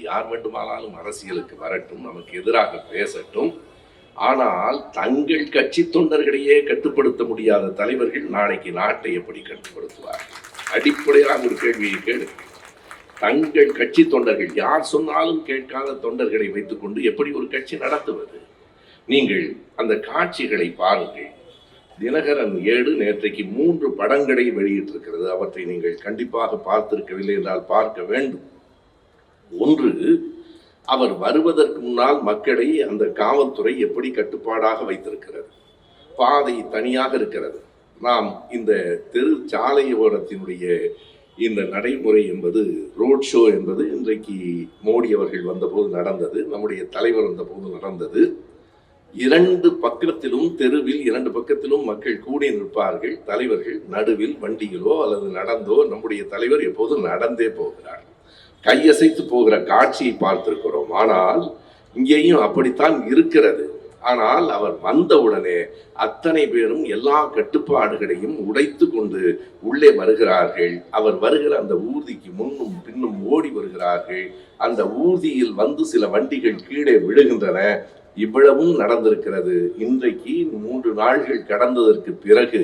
யார் வேண்டுமானாலும் அரசியலுக்கு வரட்டும், நமக்கு எதிராக பேசட்டும். ஆனால் தங்கள் கட்சி தொண்டர்களையே கட்டுப்படுத்த முடியாத தலைவர்கள் நாளைக்கு நாட்டை எப்படி கட்டுப்படுத்துவார்கள்? அடிப்படையாக ஒரு கேள்வியை கேளு. தங்கள் கட்சி தொண்டர்கள், யார் சொன்னாலும் கேட்காத தொண்டர்களை வைத்துக்கொண்டு எப்படி ஒரு கட்சி நடத்துவது? நீங்கள் அந்த காட்சிகளை பாருங்கள். தினகரன் 7 நேற்றைக்கு 3 படங்களை வெளியிட்டிருக்கிறது. அவற்றை நீங்கள் கண்டிப்பாக பார்த்திருக்கவில்லை என்றால் பார்க்க வேண்டும். ஒன்று, அவர் வருவதற்கு முன்னால் மக்களை அந்த காவல்துறை எப்படி கட்டுப்பாடாக வைத்திருக்கிறது. பாதை தனியாக இருக்கிறது. நாம் இந்த தெரு சாலையோரத்தினுடைய இந்த நடைமுறை என்பது, ரோட் ஷோ என்பது இன்றைக்கு மோடி அவர்கள் வந்தபோது நடந்தது, நம்முடைய தலைவர் வந்தபோது நடந்தது. 2 பக்கத்திலும், தெருவில் 2 பக்கத்திலும் மக்கள் கூடி நிற்பார்கள். தலைவர்கள் நடுவில் வண்டியிலோ அல்லது நடந்தோ. நம்முடைய தலைவர் எப்போதும் நடந்தே போகிறார். கையசைத்து போகிற காட்சியை பார்த்திருக்கிறோம். ஆனால் இங்கேயும் அப்படித்தான் இருக்கிறது. ஆனால் அவர் வந்தவுடனே அத்தனை பேரும் எல்லா கட்டுப்பாடுகளையும் உடைத்து கொண்டு உள்ளே வருகிறார்கள். அவர் வருகிற அந்த ஊர்திக்கு முன்னும் பின்னும் ஓடி வருகிறார்கள். அந்த ஊர்தியில் வந்து சில வண்டிகள் கீழே விழுகின்றன. இவ்வளவும் நடந்திருக்கிறது. இன்றைக்கு 3 நாள்கள் கடந்ததற்கு பிறகு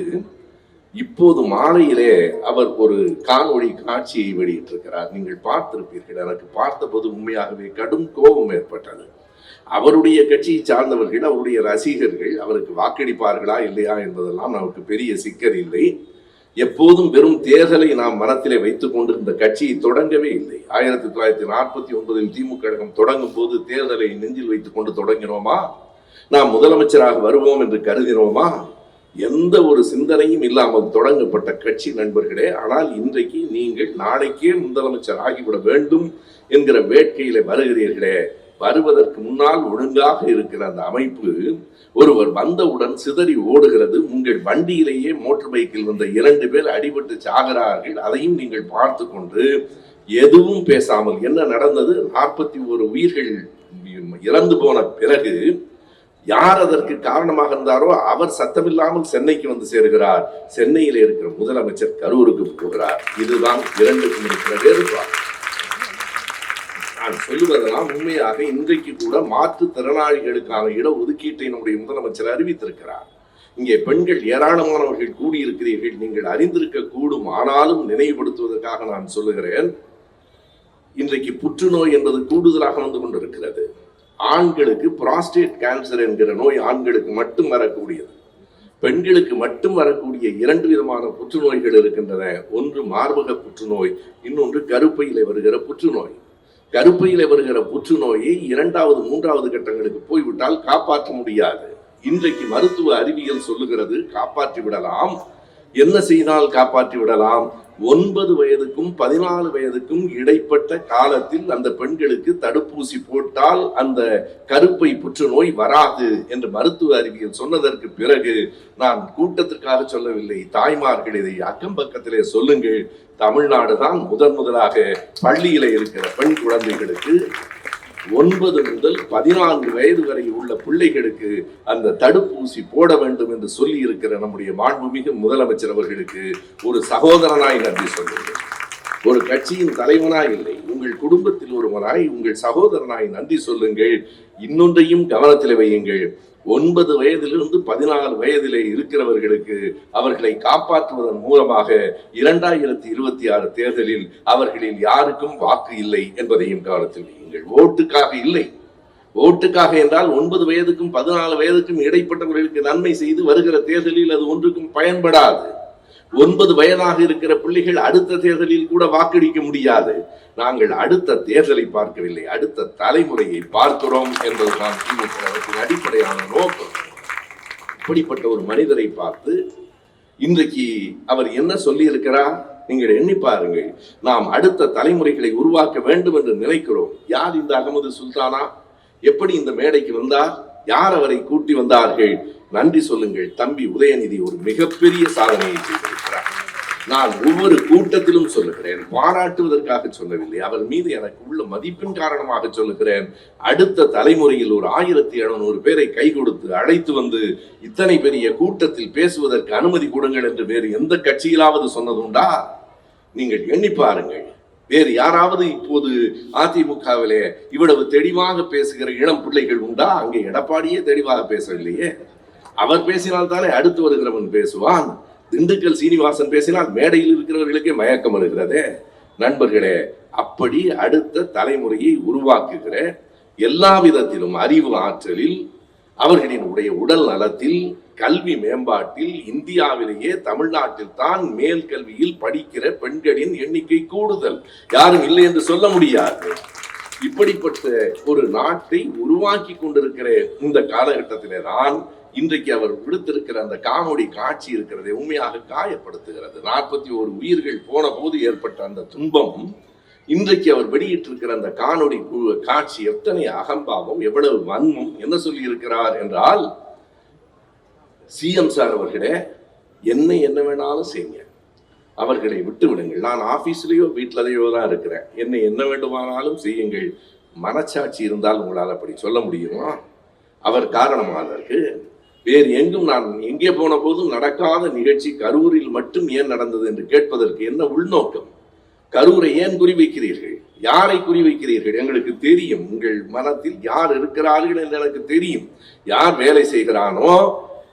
இப்போது மாலையிலே அவர் ஒரு காணொளி காட்சியை வெளியிட்டிருக்கிறார். நீங்கள் பார்த்திருப்பீர்கள். எனக்கு பார்த்தபோது உண்மையாகவே கடும் கோபம் ஏற்பட்டது. அவருடைய கட்சியை சார்ந்தவர்கள், அவருடைய ரசிகர்கள் அவருக்கு வாக்களிப்பார்களா இல்லையா என்பதெல்லாம் நமக்கு பெரிய சிக்கல் இல்லை. எப்போதும் வெறும் தேர்தலை நாம் மனத்திலே வைத்துக் கொண்டு இந்த கட்சியை தொடங்கவே இல்லை. 1949 திமுக கழகம் தொடங்கும் போது தேர்தலை நெஞ்சில் வைத்துக் கொண்டு தொடங்கினோமா? நாம் முதலமைச்சராக வருவோம் என்று கருதினோமா? எந்த ஒரு சிந்தனையும் இல்லாமல் தொடங்கப்பட்ட கட்சி நண்பர்களே. ஆனால் இன்றைக்கு நீங்கள் நாளைக்கே முதலமைச்சர் ஆகிவிட வேண்டும் என்கிற வேட்கையில வருகிறீர்களே. வருவதற்கு முன்னால் ஒழுங்காக இருக்கிற அந்த அமைப்பு ஒருவர் வந்தவுடன் சிதறி ஓடுகிறது. உங்கள் வண்டியிலேயே மோட்டார் பைக்கில் வந்த 2 பேர் அடிபட்டு சாகிறார்கள். அதையும் நீங்கள் பார்த்து கொண்டு எதுவும் பேசாமல், என்ன நடந்தது? 41 உயிர்கள் இறந்து போன பிறகு யார் அதற்கு காரணமாக இருந்தாரோ அவர் சத்தமில்லாமல் சென்னைக்கு வந்து சேருகிறார். சென்னையில் இருக்கிற முதலமைச்சர் கரூருக்கு போகிறார். இதுதான் 2க்கும் இருக்கிற வேறுபாடு. நான் சொல்லுவதெல்லாம் உண்மையாக இன்றைக்கு கூட மாற்றுத்திறனாளிகளுக்கான இட ஒதுக்கீட்டை நம்முடைய முதலமைச்சர் அறிவித்திருக்கிறார். இங்கே பெண்கள் ஏராளமானவர்கள் கூடியிருக்கிறீர்கள், நீங்கள் அறிந்திருக்க கூடும். ஆனாலும் நினைவுபடுத்துவதற்காக நான் சொல்லுகிறேன். இன்றைக்கு புற்றுநோய் என்பது கூடுதலாக வந்து கொண்டிருக்கிறது. ஆண்களுக்கு புராஸ்டேட் கேன்சர் என்கிற நோய் ஆண்களுக்கு மட்டும் வரக்கூடியது. பெண்களுக்கு மட்டும் வரக்கூடிய 2 விதமான புற்றுநோய்கள் இருக்கின்றன. ஒன்று மார்பக புற்றுநோய், இன்னொன்று கருப்பையிலே வருகிற புற்றுநோய். கருப்பையிலே வருகிற புற்றுநோயை 2வது 3வது கட்டங்களுக்கு போய்விட்டால் காப்பாற்ற முடியாது. இன்றைக்கு மருத்துவ அறிவியல் சொல்லுகிறது காப்பாற்றி விடலாம். என்ன செய்தால் காப்பாற்றி விடலாம்? 9 வயதுக்கும் 14 வயதுக்கும் இடைப்பட்ட காலத்தில் அந்த பெண்களுக்கு தடுப்பூசி போட்டால் அந்த கருப்பை புற்றுநோய் வராது என்று மருத்துவ அறிவியல் சொன்னதற்கு பிறகு, நான் கூட்டத்திற்காக சொல்லவில்லை, தாய்மார்கள் இதை அக்கம் பக்கத்திலே சொல்லுங்கள். தமிழ்நாடு தான் முதலாக பள்ளியில இருக்கிற பெண் குழந்தைகளுக்கு 9 முதல் 14 வயது வரை உள்ள பிள்ளைகளுக்கு அந்த தடுப்பூசி போட வேண்டும் என்று சொல்லி இருக்கிற நம்முடைய மாண்புமிகு முதலமைச்சர் அவர்களுக்கு ஒரு சகோதரனாய் நன்றி சொல்லுங்கள். ஒரு கட்சியின் தலைவனாய் இல்லை, உங்கள் குடும்பத்தில் ஒருவனாய், உங்கள் சகோதரனாய் நன்றி சொல்லுங்கள். இன்னொன்றையும் கவனத்தில் வையுங்கள். 9 வயதிலிருந்து 14 வயதிலே இருக்கிறவர்களுக்கு அவர்களை காப்பாற்றுவதன் மூலமாக 2026 தேர்தலில் அவர்களில் யாருக்கும் வாக்கு இல்லை என்பதையும் கவனத்தில் வையுங்கள். ஓட்டுக்காக இல்லை. ஓட்டுக்காக என்றால் 9 வயதுக்கும் 14 வயதுக்கும் இடைப்பட்டவர்களுக்கு நன்மை செய்து வருகிற தேர்தலில் அது ஒன்றுக்கும் பயன்படாது. 9 வயதாக இருக்கிற பிள்ளைகள் அடுத்த தேர்தலில் கூட வாக்களிக்க முடியாது. நாங்கள் அடுத்த தேர்தலை பார்க்கவில்லை, அடுத்த தலைமுறையை பார்க்கிறோம் என்பதுதான் திமுக அடிப்படையான நோக்கம். இப்படிப்பட்ட ஒரு மனிதரை பார்த்து இன்றைக்கு அவர் என்ன சொல்லி இருக்கிறார்? நீங்கள் எண்ணி பாருங்கள். நாம் அடுத்த தலைமுறைகளை உருவாக்க வேண்டும் என்று நினைக்கிறோம். யார் இந்த அகமது சுல்தானா? எப்படி இந்த மேடைக்கு வந்தார்? யார் அவரை கூட்டி வந்தார்கள்? நன்றி சொல்லுங்கள். தம்பி உதயநிதி ஒரு மிகப்பெரிய சாதனையை செய்திருக்கிறார். நான் ஒவ்வொரு கூட்டத்திலும் சொல்லுகிறேன், பாராட்டுவதற்காக சொல்லவில்லை, அவர் மீது எனக்கு உள்ள மதிப்பின் காரணமாக சொல்லுகிறேன். அடுத்த தலைமுறையில் ஒரு 1700 பேரை கை கொடுத்து அழைத்து வந்து இத்தனை பெரிய கூட்டத்தில் பேசுவதற்கு அனுமதி கொடுங்கள் என்று வேறு எந்த கட்சியிலாவது சொன்னதுண்டா? நீங்கள் எண்ணி பாருங்கள். வேறு யாராவது இப்போது அதிமுகவிலே இவ்வளவு தெளிவாக பேசுகிற இளம் பிள்ளைகள் உண்டா? அங்கே எடப்பாடியே தெளிவாக பேசவில்லையே. அவர் பேசினால் தானே அடுத்து வருகிறவன் பேசுவான். திண்டுக்கல் சீனிவாசன் பேசினால் மேடையில் இருக்கிறவர்களுக்கே மயக்கம் வருகிறதே. நண்பர்களே, அப்படி அடுத்த தலைமுறையை உருவாக்குகிற எல்லா விதத்திலும் அறிவு ஆற்றலில், அவர்களின் உடல் நலத்தில், கல்வி மேம்பாட்டில் இந்தியாவிலேயே தமிழ்நாட்டில் தான் மேல் கல்வியில் படிக்கிற பெண்களின் எண்ணிக்கை கூடுதல். யாரும் இல்லை என்று சொல்ல முடியாது. இப்படிப்பட்ட ஒரு நாட்டை உருவாக்கி கொண்டிருக்கிற இந்த காலகட்டத்திலே தான் இன்றைக்கு அவர் விடுத்திருக்கிற அந்த காணொளி காட்சி இருக்கிறதை உண்மையாக காயப்படுத்துகிறது. 41 உயிர்கள் போன போது ஏற்பட்ட அந்த துன்பம், இன்றைக்கு அவர் வெளியிட்டிருக்கிற அந்த காணொளி காட்சி எத்தனை அகம்பாவம், எவ்வளவு வன்மம். என்ன சொல்லி இருக்கிறார் என்றால், சிஎம் சார் அவர்களே, என்ன வேணாலும் செய்யுங்க, அவர்களை விட்டு விடுங்கள். நான் ஆபீஸ்லயோ வீட்டிலதையோ தான் இருக்கிறேன், என்ன வேண்டுமானாலும் செய்யுங்கள். மனச்சாட்சி இருந்தால் உங்களால் அப்படி சொல்ல முடியுமா? அவர் காரணமானதற்கு வேறு எங்கும் நான் எங்கே போன போதும் நடக்காத நிகழ்ச்சி கரூரில் மட்டும் ஏன் நடந்தது என்று கேட்பதற்கு என்ன உள்நோக்கம்? கரூரை ஏன் குறிவைக்கிறீர்கள்? யாரை குறிவைக்கிறீர்கள்? எங்களுக்கு தெரியும். உங்கள் மனத்தில் யார் இருக்கிறார்கள் என்று எனக்கு தெரியும். யார் வேலை செய்கிறானோ,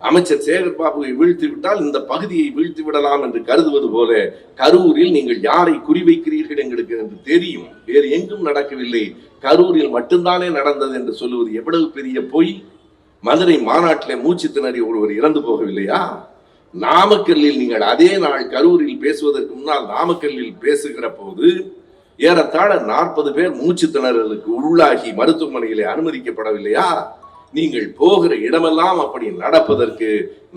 அமைச்சர் சேகர் பாபுவை வீழ்த்தி விட்டால் இந்த பகுதியை வீழ்த்தி விடலாம் என்று கருதுவது போல கரூரில் நீங்கள் யாரை குறிவைக்கிறீர்கள் எங்களுக்கு என்று தெரியும். வேறு எங்கும் நடக்கவில்லை, கரூரில் மட்டும்தானே நடந்தது என்று சொல்லுவது எவ்வளவு பெரிய பொய். மதுரை மாநாட்டிலே மூச்சு திணறி ஒருவர் இறந்து போகவில்லையா? நாமக்கல்லில் நீங்கள் அதே நாள் கரூரில் பேசுவதற்கு முன்னால் நாமக்கல்லில் பேசுகிற போது ஏறத்தாழ 40 பேர் மூச்சு திணறலுக்கு உள்ளாகி மருத்துவமனையிலே அனுமதிக்கப்படவில்லையா? நீங்கள் போகிற இடமெல்லாம் அப்படி நடப்பதற்கு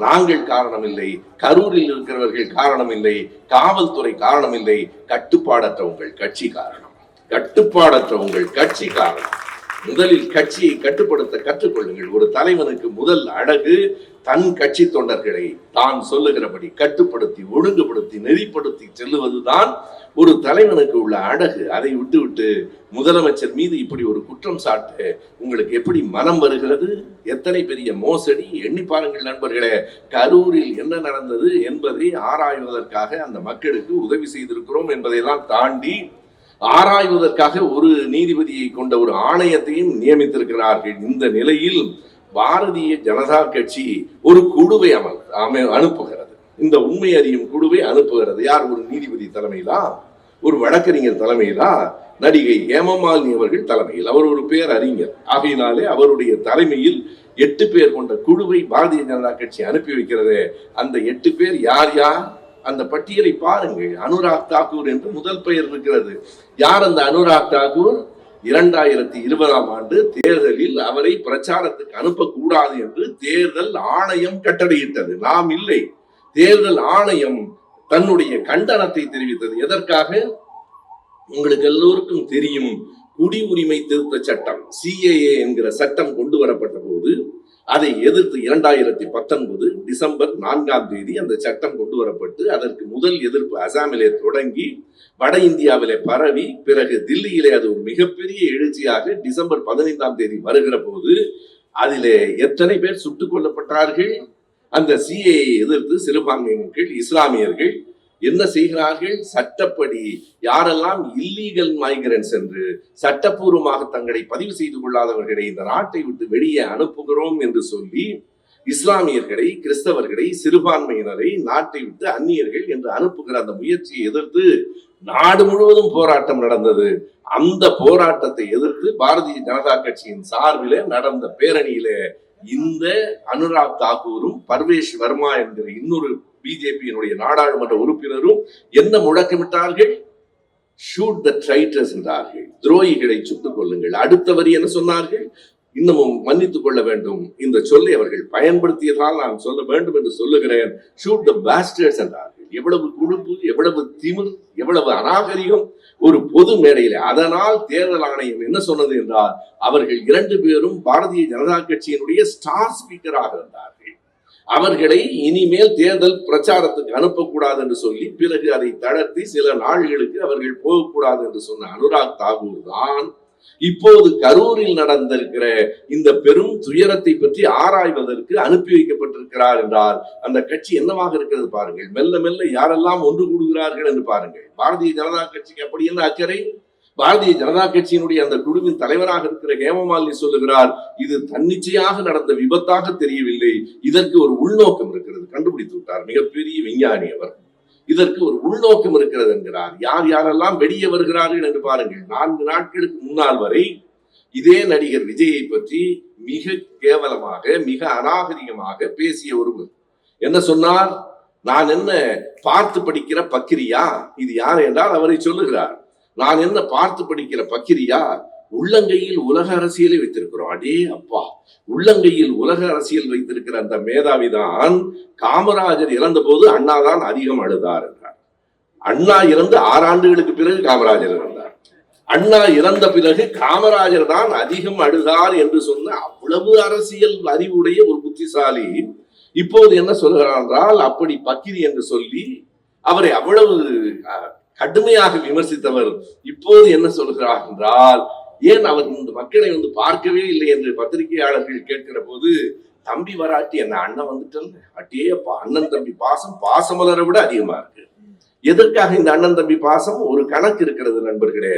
நாங்கள் காரணம் இல்லை, கரூரில் இருக்கிறவர்கள் காரணம் இல்லை, காவல்துறை காரணம் இல்லை, கட்டுப்பாடற்ற உங்கள் கட்சி காரணம். கட்டுப்பாடற்ற உங்கள் கட்சி காரணம். முதலில் கட்சியை கட்டுப்படுத்த கற்றுக்கொள்ளுங்கள். ஒரு தலைவனுக்கு முதல் அழகு தன் கட்சி தொண்டர்களை தான் சொல்லுகிறபடி கட்டுப்படுத்தி ஒழுங்குபடுத்தி நெறிப்படுத்தி செல்லுவதுதான் ஒரு தலைவனுக்கு உள்ள அழகு. அதை விட்டு முதலமைச்சர் மீது இப்படி ஒரு குற்றம் சாட்ட உங்களுக்கு எப்படி மனம் வருகிறது? எத்தனை பெரிய மோசடி! எண்ணி பாருங்கள் நண்பர்களே. கரூரில் என்ன நடந்தது என்பதை ஆராய்வதற்காக அந்த மக்களுக்கு உதவி செய்திருக்கிறோம் என்பதையெல்லாம் தாண்டி ஆராய்வதற்காக ஒரு நீதிபதியை கொண்ட ஒரு ஆணையத்தையும் நியமித்திருக்கிறார்கள். இந்த நிலையில் பாரதிய ஜனதா கட்சி ஒரு குழுவை அனுப்புகிறது. இந்த உண்மை அறியும் குழுவை அனுப்புகிறது. யார்? ஒரு நீதிபதி தலைமையிலா, ஒரு வழக்கறிஞர் தலைமையிலா, நடிகை ஹேமமாலினி அவர்கள் தலைமையில். அவர் ஒரு பேர் அறிஞர் ஆகையினாலே அவருடைய தலைமையில் 8 பேர் கொண்ட குழுவை பாரதிய ஜனதா கட்சி அனுப்பி வைக்கிறது. அந்த 8 பேர் யார் யார்? அந்த பட்டியலை பாருங்கள். அனுராக் தாக்கூர் என்று முதல் பெயர் இருக்கிறது. யார் அந்த அனுராக் தாக்கூர்? 2020ஆம் ஆண்டு தேர்தலில் அவரை பிரச்சாரத்துக்கு அனுப்பக்கூடாது என்று தேர்தல் ஆணையம் கட்டளையிட்டது. நாம் இல்லை, தேர்தல் ஆணையம் தன்னுடைய கண்டனத்தை தெரிவித்தது. எதற்காக? உங்களுக்கு எல்லோருக்கும் தெரியும், குடியுரிமை திருத்த சட்டம் CAA என்கிற சட்டம் கொண்டு வரப்பட்ட போது அதை எதிர்த்து 2019 டிசம்பர் 4ஆம் தேதி அந்த சட்டம் கொண்டு வரப்பட்டு அதற்கு முதல் எதிர்ப்பு அசாமிலே தொடங்கி வட இந்தியாவிலே பரவி பிறகு தில்லியிலே அது ஒரு மிகப்பெரிய எழுச்சியாக டிசம்பர் 15ஆம் தேதி வருகிற போது அதிலே எத்தனை பேர் சுட்டுக் கொல்லப்பட்டார்கள்? அந்த CAA எதிர்த்து சிறுபான்மை மக்கள், இஸ்லாமியர்கள் என்ன செய்கிறார்கள்? சட்டப்படி யாரெல்லாம் இல்லீகல் மைக்ரன்ட்ஸ் என்று சட்டப்பூர்வமாக தங்களை பதிவு செய்து கொள்ளாதவர்களை இந்த நாட்டை விட்டு வெளியே அனுப்புகிறோம் என்று சொல்லி இஸ்லாமியர்களை, கிறிஸ்தவர்களை, சிறுபான்மையினரை நாட்டை விட்டு அந்நியர்கள் என்று அனுப்புகிற அந்த முயற்சியை எதிர்த்து நாடு முழுவதும் போராட்டம் நடந்தது. அந்த போராட்டத்தை எதிர்த்து பாரதிய ஜனதா கட்சியின் சார்பிலே நடந்த பேரணியிலே இந்த அனுராக் தாக்கூரும் பர்வேஷ் வர்மா என்கிற இன்னொரு பிஜேபியினுடைய நாடாளுமன்ற உறுப்பினரும் என்ன முழக்கமிட்டார்கள்? ஷூட் த ட்ரைட்டர்ஸ் என்றார்கள். துரோகிகளை சுட்டுக் கொள்ளுங்கள். அடுத்த வரி என்ன சொன்னார்கள்? இன்னமும் மன்னித்துக் கொள்ள வேண்டும், இந்த சொல்லை அவர்கள் பயன்படுத்தியதால் நான் சொல்ல வேண்டும் என்று சொல்லுகிறேன். ஷூட் த பாஸ்டர்ஸ் என்றார்கள். எவ்வளவு கொழுப்பு, எவ்வளவு திமிர், எவ்வளவு அநாகரிகம் ஒரு பொது மேடையில. அதனால் தேர்தல் ஆணையம் என்ன சொன்னது என்றால், அவர்கள் 2 பேரும் பாரதிய ஜனதா கட்சியினுடைய ஸ்டார் ஸ்பீக்கராக இருந்தார்கள். அவர்களை இனிமேல் தேர்தல் பிரச்சாரத்துக்கு அனுப்பக்கூடாது என்று சொல்லி பிறகு அதை தளர்த்தி சில நாள்களுக்கு அவர்கள் போகக்கூடாது என்று சொன்ன அனுராக் தாக்கூர் தான் இப்போது கரூரில் நடந்திருக்கிற இந்த பெரும் துயரத்தை பற்றி ஆராய்வதற்கு அனுப்பி வைக்கப்பட்டிருக்கிறார் என்றால் அந்த கட்சி என்னவாக இருக்கிறது பாருங்கள். மெல்ல மெல்ல யாரெல்லாம் ஒன்று கூடுகிறார்கள் என்று பாருங்கள். பாரதிய ஜனதா கட்சிக்கு அப்படி என்ன அக்கறை? பாரதிய ஜனதா கட்சியினுடைய அந்த குழுவின் தலைவராக இருக்கிற ஹேமமாலினி சொல்லுகிறார், இது தன்னிச்சையாக நடந்த விபத்தாக தெரியவில்லை, இதற்கு ஒரு உள்நோக்கம் இருக்கிறது. கண்டுபிடித்து விட்டார், மிகப்பெரிய விஞ்ஞானி அவர். இதற்கு ஒரு உள்நோக்கம் இருக்கிறது என்கிறார். யார் யாரெல்லாம் வெளியே வருகிறார்கள் என்று பாருங்கள். 4 நாட்களுக்கு முன்னால் வரை இதே நடிகர் விஜயை பற்றி மிக கேவலமாக, மிக அநாகரிகமாக பேசிய ஒருவர் என்ன சொன்னார்? நான் என்ன பார்த்து படிக்கிற பக்கிரியா? இது யார் என்றால் அவரை சொல்லுகிறார். நான் என்ன பார்த்து படிக்கிற பக்கிரியா? உள்ளங்கையில் உலக அரசியலை வைத்திருக்கிறோம். அடே அப்பா, உள்ளங்கையில் உலக அரசியல் வைத்திருக்கிற அந்த மேதாவிதான் காமராஜர் இறந்த போது அண்ணாதான் அதிகம் அழுதார் என்றார். அண்ணா இறந்து 6 ஆண்டுகளுக்கு பிறகு காமராஜர் இறந்தார். அண்ணா இறந்த பிறகு காமராஜர் தான் அதிகம் அழுதார் என்று சொன்ன அவ்வளவு அரசியல் அறிவுடைய ஒரு புத்திசாலி இப்போது என்ன சொல்கிறார் என்றால், அப்படி பக்கிரி என்று சொல்லி அவரை அவ்வளவு கடுமையாக விமர்சித்தவர் இப்போது என்ன சொல்கிறார் என்றால், ஏன் அவர் இந்த மக்களை பார்க்கவே இல்லை என்று பத்திரிகையாளர்கள் கேட்கிற போது, தம்பி வராட்டி என்ன அண்ணன் வந்துட்டல், அட்டே அண்ணன் தம்பி பாசம் பாசமலரை விட அதிகமா இருக்கு. எதற்காக இந்த அண்ணன் தம்பி பாசம்? ஒரு கணக்கு இருக்கிறது நண்பர்களே.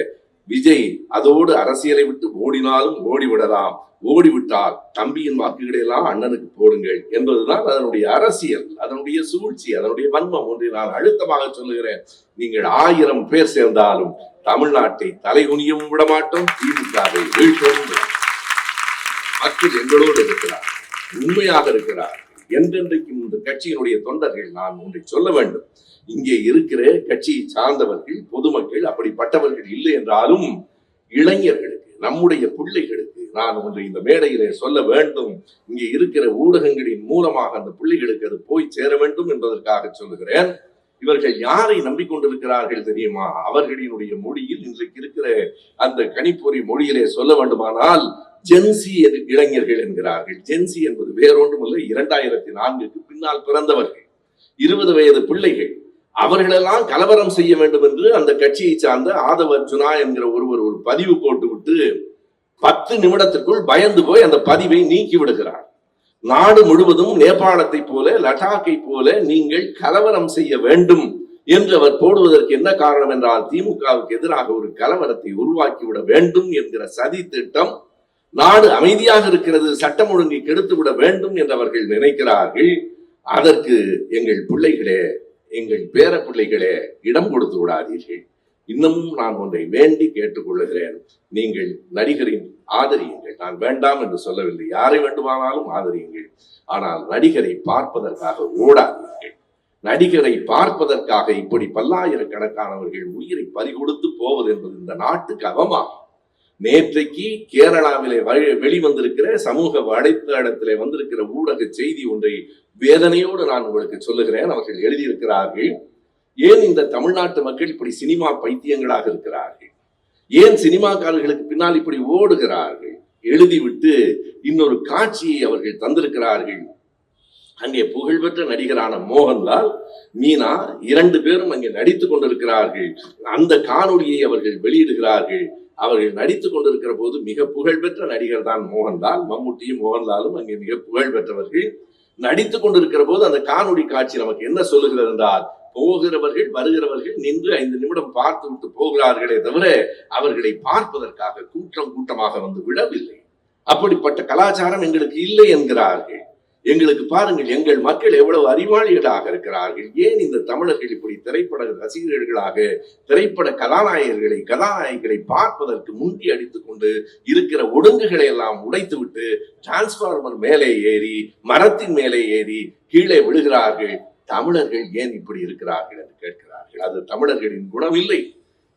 விஜய் அதோடு அரசியலை விட்டு ஓடினாலும் ஓடிவிடலாம், ஓடிவிட்டால் தம்பியின் வாக்குகளை எல்லாம் அண்ணனுக்கு போடுங்கள் என்பதுதான் அதனுடைய அரசியல், அதனுடைய சூழ்ச்சி, அதனுடைய வன்மம். ஒன்றை நான் அழுத்தமாக சொல்லுகிறேன், நீங்கள் 1000 பேர் சேர்ந்தாலும் தமிழ்நாட்டை தலைகுனியவும் விட மாட்டோம், திமுகவை வீழ்த்தவும். மக்கள் எங்களோடு இருக்கிறார், உண்மையாக இருக்கிறார். என்றென்றைக்கும் இந்த கட்சியினுடைய தொண்டர்கள், நான் ஒன்றை சொல்ல வேண்டும், இங்கே இருக்கிற கட்சியை சார்ந்தவர்கள், பொதுமக்கள் அப்படிப்பட்டவர்கள் இல்லை என்றாலும் இளைஞர்களுக்கு, நம்முடைய பிள்ளைகளுக்கு நான் ஒன்று இந்த மேடையிலே சொல்ல வேண்டும். இங்கே இருக்கிற ஊடகங்களின் மூலமாக அந்த பிள்ளைகளுக்கு அது போய் சேர வேண்டும் என்பதற்காக சொல்லுகிறேன். இவர்கள் யாரை நம்பிக்கொண்டிருக்கிறார்கள் தெரியுமா? அவர்களினுடைய மொழியில் இன்றைக்கு இருக்கிற அந்த கணிப்பொறி மொழியிலே சொல்ல வேண்டுமானால் ஜென்சி இளைஞர்கள் என்கிறார்கள். ஜென்சி என்பது வேறொன்றும் இல்லை, 2004க்கு பின்னால் பிறந்தவர்கள், 20 வயது பிள்ளைகள். அவர்களெல்லாம் கலவரம் செய்ய வேண்டும் என்று அந்த கட்சியை சார்ந்த ஆதவ அர்ஜுனா என்கிற ஒருவர் ஒரு பதிவு போட்டுவிட்டு 10 நிமிடத்திற்குள் பயந்து போய் அந்த பதிவை நீக்கி விடுகிறார். நாடு முழுவதும் நேபாளத்தை போல, லடாக்கை போல நீங்கள் கலவரம் செய்ய வேண்டும் என்று அவர் போடுவதற்கு என்ன காரணம் என்றால், திமுகவுக்கு எதிராக ஒரு கலவரத்தை உருவாக்கிவிட வேண்டும் என்கிற சதி திட்டம். நாடு அமைதியாக இருக்கிறது, சட்டம் ஒழுங்கை கெடுத்து விட வேண்டும் என்று அவர்கள் நினைக்கிறார்கள். அதற்கு எங்கள் பிள்ளைகளே, எங்கள் பேர பிள்ளைகளே, இடம் கொடுத்து விடாதீர்கள். இன்னமும் நான் ஒன்றை வேண்டி கேட்டுக்கொள்ளுகிறேன், நீங்கள் நடிகரின் ஆதரியுங்கள். நான் வேண்டாம் என்று சொல்லவில்லை, யாரை வேண்டுமானாலும் ஆதரியுங்கள். ஆனால் நடிகரை பார்ப்பதற்காக ஓடாதீர்கள். நடிகரை பார்ப்பதற்காக இப்படி பல்லாயிரக்கணக்கானவர்கள் உயிரை பறிகொடுத்து போவது என்பது இந்த நாட்டுக்கு அவமானம். நேற்றைக்கு கேரளாவிலே வெளிவந்திருக்கிற சமூக வலைத்தளத்திலே வந்திருக்கிற ஊடக செய்தி ஒன்றை வேதனையோடு நான் உங்களுக்கு சொல்லுகிறேன். அவர்கள் எழுதியிருக்கிறார்கள், ஏன் இந்த தமிழ்நாட்டு மக்கள் இப்படி சினிமா பைத்தியங்களாக இருக்கிறார்கள், ஏன் சினிமாக்காரர்களுக்கு பின்னால் இப்படி ஓடுகிறார்கள். எழுதிவிட்டு இன்னொரு காட்சியை அவர்கள் தந்திருக்கிறார்கள். அங்கே புகழ்பெற்ற நடிகரான மோகன்லால், மீனா 2 பேரும் அங்கே நடித்துக் கொண்டிருக்கிறார்கள். அந்த காணொலியை அவர்கள் வெளியிடுகிறார்கள். அவர்கள் நடித்துக் கொண்டிருக்கிற போது, மிக புகழ்பெற்ற நடிகர் தான் மோகன்லால், மம்முட்டியும் மோகன்லாலும் அங்கே மிக புகழ் பெற்றவர்கள். நடித்துக் கொண்டிருக்கிற போது அந்த காணொலி காட்சி நமக்கு என்ன சொல்லுகிறது என்றால், போகிறவர்கள் வருகிறவர்கள் நின்று 5 நிமிடம் பார்த்து விட்டு போகிறார்களே தவிர அவர்களை பார்ப்பதற்காக கூட்டம் கூட்டமாக வந்து விடவில்லை. அப்படிப்பட்ட கலாச்சாரம் எங்களுக்கு இல்லை என்கிறார்கள். எங்களுக்கு பாருங்கள், எங்கள் மக்கள் எவ்வளவு அறிவாளிகளாக இருக்கிறார்கள். ஏன் இந்த தமிழர்கள் இப்படி திரைப்பட ரசிகர்களாக திரைப்பட கதாநாயகிகளை பார்ப்பதற்கு முந்தி அடித்துக் கொண்டு இருக்கிற ஒழுங்குகளை எல்லாம் உடைத்து விட்டு டிரான்ஸ்பார்மர் மேலே ஏறி, மரத்தின் மேலே ஏறி கீழே விழுகிறார்கள்? தமிழர்கள் ஏன் இப்படி இருக்கிறார்கள் என்று கேட்கிறார்கள். அது தமிழர்களின் குணம் இல்லை.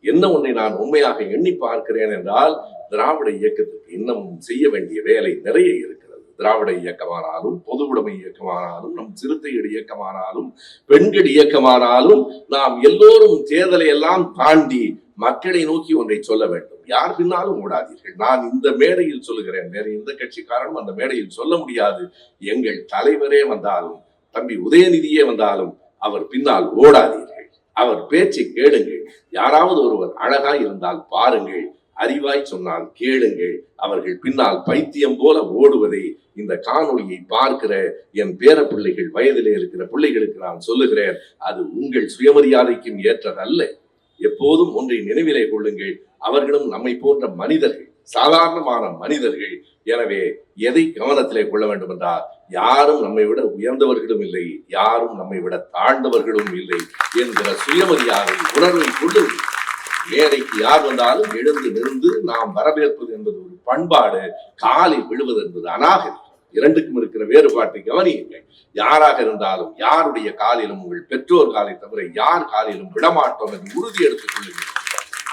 என்ன ஒன்றை நான் உண்மையாக எண்ணி பார்க்கிறேன் என்றால், திராவிட இயக்கத்துக்கு இன்னும் செய்ய வேண்டிய வேலை நிறைய இருக்கிறது. திராவிட இயக்கமானாலும், பொது உடைமை இயக்கமானாலும், நம் சிறுத்தைகள் இயக்கமானாலும், பெண்கள் இயக்கமானாலும், நாம் எல்லோரும் தேர்தலை எல்லாம் தாண்டி மக்களை நோக்கி ஒன்றை சொல்ல வேண்டும். யார் பின்னாலும் ஓடாதீர்கள். நான் இந்த மேடையில் சொல்லுகிறேன், வேற எந்த கட்சிக்காரனும் அந்த மேடையில் சொல்ல முடியாது. எங்கள் தலைவரே வந்தாலும், தம்பி உதயநிதியே வந்தாலும் அவர் பின்னால் ஓடாதீர்கள். அவர் பேச்சை கேளுங்கள். யாராவது ஒருவர் அழகா இருந்தால் பாருங்கள், அறிவாய் சொன்னால் கேளுங்கள். அவர்கள் பின்னால் பைத்தியம் போல ஓடுவதை இந்த காணொளியை பார்க்கிற என் பேர பிள்ளைகள், வயதிலே இருக்கிற பிள்ளைகளுக்கு நான் சொல்லுகிறேன், அது உங்கள் சுயமரியாதைக்கும் ஏற்றதல்ல. எப்போதும் ஒன்றை நினைவிலே கொள்ளுங்கள், அவர்களும் நம்மை போன்ற மனிதர்கள், சாதாரணமான மனிதர்கள். எனவே எதை கவனத்திலே கொள்ள வேண்டும் என்றால், யாரும் நம்மை விட உயர்ந்தவர்களும் இல்லை, யாரும் நம்மை விட தாழ்ந்தவர்களும் இல்லை என்கிற சுயமரியாதை உணர்வை கொள்ளுங்கள். மேடைக்கு யார் வந்தாலும் எழுந்து நின்று நாம் வரவேற்பது என்பது ஒரு பண்பாடு, காலில் விழுவது என்பது அநாகரிகம். இரண்டுக்கும் இருக்கிற வேறுபாட்டை கவனியுங்கள். யாராக இருந்தாலும் யாருடைய காலிலும், உங்கள் பெற்றோர் காலை தவிர யார் காலிலும் விடமாட்டோம் என்று உறுதி எடுத்துக் கொள்ளுங்கள்.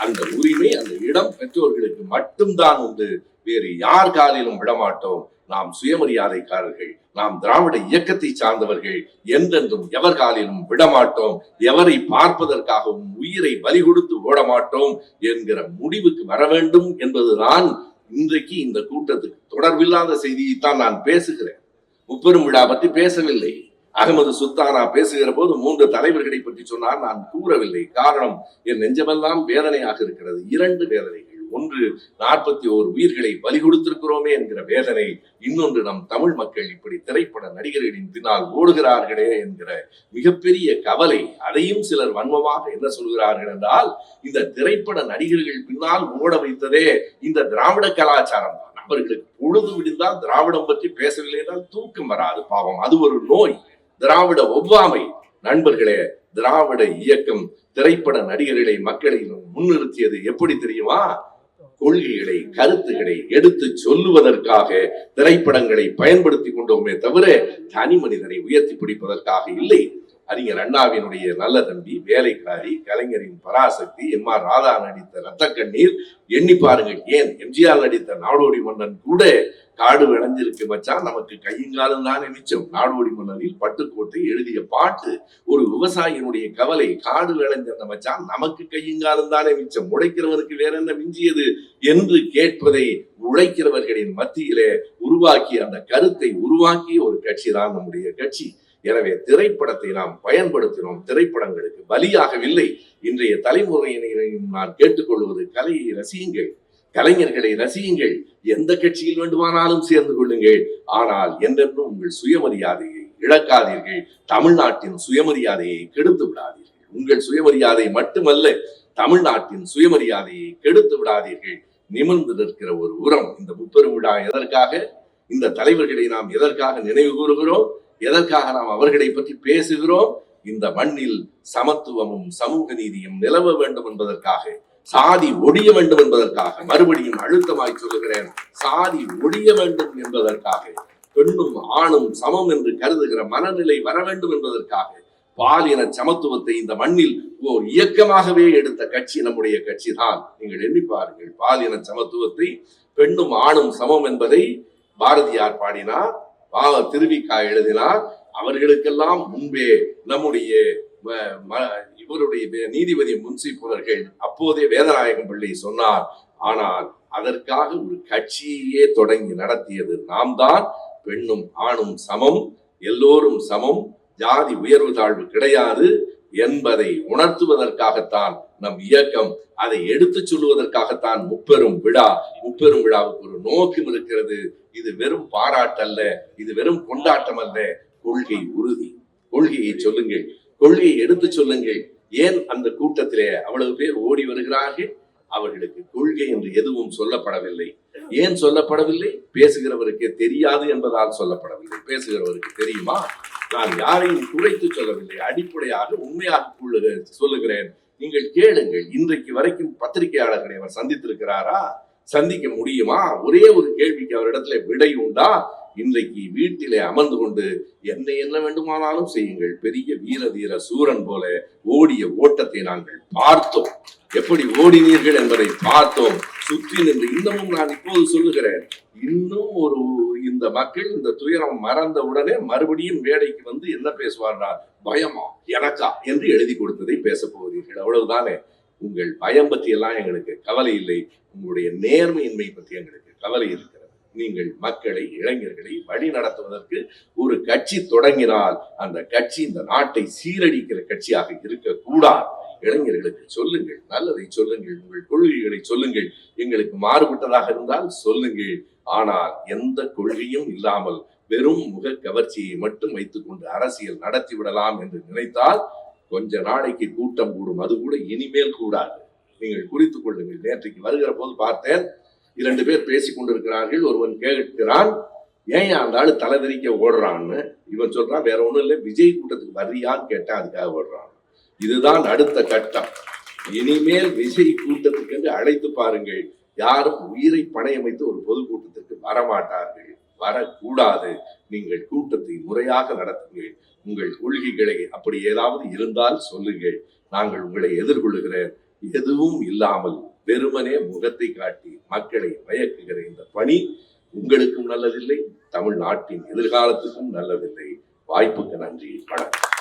அந்த உரிமை, அந்த இடம் பெற்றோர்களுக்கு மட்டும்தான் உண்டு. வேறு யார் காலிலும் விடமாட்டோம். நாம் சுயமரியாதைக்காரர்கள், நாம் திராவிட இயக்கத்தை சார்ந்தவர்கள். என்றென்றும் எவர் காலிலும் விடமாட்டோம். எவரை பார்ப்பதற்காகவும் உயிரை பலி கொடுத்து ஓடமாட்டோம் என்கிற முடிவுக்கு வர வேண்டும் என்பதுதான் இன்றைக்கு இந்த கூட்டத்துக்கு தொடர்பில்லாத செய்தியைத்தான் நான் பேசுகிறேன். முப்பெரும் விழா பற்றி பேசவில்லை. அகமது சுல்தானா பேசுகிற போது 3 தலைவர்களை பற்றி சொன்னார், நான் கூறவில்லை. காரணம், என் நெஞ்சமெல்லாம் வேதனையாக இருக்கிறது. 2 வேதனைகள். ஒன்று, 41 உயிர்களை பலி கொடுத்திருக்கிறோமே என்கிற வேதனை. இன்னொன்று, நம் தமிழ் மக்கள் இப்படி திரைப்பட நடிகர்களின் பின்னால் ஓடுகிறார்களே என்கிற மிகப்பெரிய கவலை. அதையும் சிலர் வன்மமாக என்ன சொல்கிறார்கள் என்றால், இந்த திரைப்பட நடிகர்கள் பின்னால் ஓட வைத்ததே இந்த திராவிட கலாச்சாரம் தான். அவர்களுக்கு பொழுது விடிந்தால் திராவிடம் பற்றி பேசவில்லை என்றால் தூக்கம் வராது. பாவம், அது ஒரு நோய், திராவிட ஒவ்வாமை. நண்பர்களே, திராவிட இயக்கம் திரைப்பட நடிகர்களை மக்களை முன்னிறுத்தியது எப்படி தெரியுமா? கொள்கைகளை, கருத்துக்களை எடுத்து சொல்லுவதற்காக திரைப்படங்களை பயன்படுத்தி கொண்டோமே தவிர தனி மனிதனை உயர்த்தி பிடிப்பதற்காக இல்லை. அறிஞர் அண்ணாவினுடைய நல்ல தம்பி, வேலைக்காரி, கலைஞரின் பராசக்தி, எம்.ஆர். ராதா நடித்த ரத்த கண்ணீர் எண்ணி பாருங்கள். ஏன் எம்ஜிஆர் நடித்த நாடோடி மன்னன் கூட காடு விளைஞ்சிருக்கு மச்சான், நமக்கு கையுங்காலும் தானே மிச்சம். நாடோடி மன்னனில் பட்டுக்கோட்டை எழுதிய பாட்டு. ஒரு விவசாயியினுடைய கவலை, காடு விளைஞ்ச மச்சான், நமக்கு கையுங்காலும் தானே மிச்சம், உழைக்கிறவனுக்கு வேற என்ன மிஞ்சியது என்று கேட்பதை உழைக்கிறவர்களின் மத்தியிலே உருவாக்கி, அந்த கருத்தை உருவாக்கிய ஒரு கட்சி தான் நம்முடைய கட்சி. எனவே திரைப்படத்தை நாம் பயன்படுத்தினோம், திரைப்படங்களுக்கு பலியாகவில்லை. இன்றைய தலைமுறையினரையும் நான் கேட்டுக்கொள்வது, கலையை ரசியுங்கள், கலைஞர்களை ரசியுங்கள், எந்த கட்சியில் வேண்டுமானாலும் சேர்ந்து கொள்ளுங்கள். ஆனால் என்றென்றும் உங்கள் சுயமரியாதையை இழக்காதீர்கள். தமிழ்நாட்டின் சுயமரியாதையை கெடுத்து விடாதீர்கள். உங்கள் சுயமரியாதை மட்டுமல்ல, தமிழ்நாட்டின் சுயமரியாதையை கெடுத்து விடாதீர்கள். நிமிர்ந்து நிற்கிற ஒரு உரம். இந்த முப்பெரும் விழா எதற்காக? இந்த தலைவர்களை நாம் எதற்காக நினைவு கூறுகிறோம்? எதற்காக நாம் அவர்களை பற்றி பேசுகிறோம்? இந்த மண்ணில் சமத்துவமும் சமூக நீதியும் நிலவ வேண்டும் என்பதற்காக, சாதி ஒழிய வேண்டும் என்பதற்காக. மறுபடியும் அழுத்தமாய் சொல்லுகிறேன், சாதி ஒழிய வேண்டும் என்பதற்காக. பெண்ணும் ஆணும் சமம் என்று கருதுகிற மனநிலை வர வேண்டும் என்பதற்காக. பாலின சமத்துவத்தை இந்த மண்ணில் ஓர் இயக்கமாகவே எடுத்த கட்சி நம்முடைய கட்சி தான். நீங்கள் எண்ணி பாருங்கள், பாலின சமத்துவத்தை, பெண்ணும் ஆணும் சமம் என்பதை பாரதியார் பாடினார், திருவிக்கா எழுதினார். அவர்களுக்கெல்லாம் முன்பே நம்முடைய இவருடைய நீதிபதி முன்சிப் அவர்கள், அப்போதே வேதநாயகம் பிள்ளை சொன்னார். ஆனால் அதற்காக ஒரு கட்சியே தொடங்கி நடத்தியது நாம் தான். பெண்ணும் ஆணும் சமம், எல்லோரும் சமம், ஜாதி உயர்வு தாழ்வு கிடையாது என்பதை உணர்த்துவதற்காகத்தான் நம் இயக்கம். அதை எடுத்து சொல்லுவதற்காகத்தான் முப்பெரும் விழா. முப்பெரும் விழாவுக்கு ஒரு நோக்கம் இருக்கிறது. இது வெறும் பாராட்டல்ல, இது வெறும் கொண்டாட்டம் அல்ல. கொள்கை உறுதி. கொள்கையை சொல்லுங்கள், கொள்கையை எடுத்து சொல்லுங்கள். ஏன் அந்த கூட்டத்திலே அவ்வளவு பேர் ஓடி வருகிறார்கள்? அவர்களுக்கு கொள்கை என்று எதுவும் சொல்லப்படவில்லை. ஏன் சொல்லப்படவில்லை? பேசுகிறவருக்கு தெரியாது என்பதால் சொல்லப்படவில்லை. பேசுகிறவருக்கு தெரியுமா? நான் யாரையும் குறைத்து சொல்லவில்லை, அடிப்படையாக உண்மையாக சொல்லுகிறேன். நீங்கள் கேளுங்கள். இன்றைக்கு வரைக்கும் பத்திரிகையாளர்களை அவர் சந்தித்திருக்கிறாரா? சந்திக்க முடியுமா? ஒரே ஒரு கேள்விக்கு அவரிடத்துல விடை உண்டா? இன்றைக்கு வீட்டிலே அமர்ந்து கொண்டு என்ன வேண்டுமானாலும் செய்யுங்கள், பெரிய வீர தீர சூரன் போல ஓடிய ஓட்டத்தை நாங்கள் பார்த்தோம். எப்படி ஓடினீர்கள் என்பதை பார்த்தோம். சுற்றி நின்று இன்னமும் நான் இப்போது சொல்லுகிறேன், இன்னும் இந்த மக்கள் இந்த துயரம் மறந்த உடனே மறுபடியும் மேடைக்கு வந்து என்ன பேசுவார்களா? பயமா எனக்கா என்று எழுதி கொடுத்ததை பேச போகிறீர்கள், அவ்வளவுதானே. உங்கள் பயம் பற்றி எல்லாம் எங்களுக்கு கவலை இல்லை, உங்களுடைய நேர்மையின்மை பற்றி எங்களுக்கு கவலை இருக்கிறது. நீங்கள் மக்களை, இளைஞர்களை வழி நடத்துவதற்கு ஒரு கட்சி தொடங்கினால் அந்த கட்சி இந்த நாட்டை சீரழிக்கிற கட்சியாக இருக்கக்கூடாது. இளைஞர்களுக்கு சொல்லுங்கள், நல்லதை சொல்லுங்கள், உங்கள் கொள்கைகளை சொல்லுங்கள். எங்களுக்கு மாறுபட்டதாக இருந்தால் சொல்லுங்கள். ஆனால் எந்த கொள்கையும் இல்லாமல் வெறும் முக கவர்ச்சியை மட்டும் வைத்துக் கொண்டு அரசியல் நடத்தி விடலாம் என்று நினைத்தால் கொஞ்ச நாளைக்கு கூட்டம் கூடும். அது கூட இனிமேல் கூடாது. நீங்கள் குறித்துக் கொள்ளுங்கள். நேற்றைக்கு வருகிற போது பார்த்தேன், 2 பேர் பேசிக் கொண்டிருக்கிறார்கள். ஒருவன் கேட்கிறான், ஏன் அந்த ஆளு தலைதறிக்க ஓடுறான்னு. இவன் சொல்றான், வேற ஒண்ணும் இல்லை, விஜய் கூட்டத்துக்கு வர்றியான்னு கேட்டா அதுக்காக ஓடுறான். இதுதான் அடுத்த கட்டம். இனிமேல் விஜய் கூட்டத்துக்கு என்று அழைத்து பாருங்கள். யாரும் உயிரை பணயம் வைத்து ஒரு பொதுக்கூட்டத்திற்கு வரமாட்டார்கள், வரக்கூடாது. நீங்கள் கூட்டத்தை முறையாக நடத்துங்கள். உங்கள் கொள்கைகளை அப்படி ஏதாவது இருந்தால் சொல்லுங்கள். நாங்கள் உங்களை எதிர்கொள்கிறேன். எதுவும் இல்லாமல் வெறுமனே முகத்தை காட்டி மக்களை மயக்குகிற இந்த பணி உங்களுக்கும் நல்லதில்லை, தமிழ்நாட்டின் எதிர்காலத்துக்கும் நல்லதில்லை. வாய்ப்புக்கு நன்றி. வணக்கம்.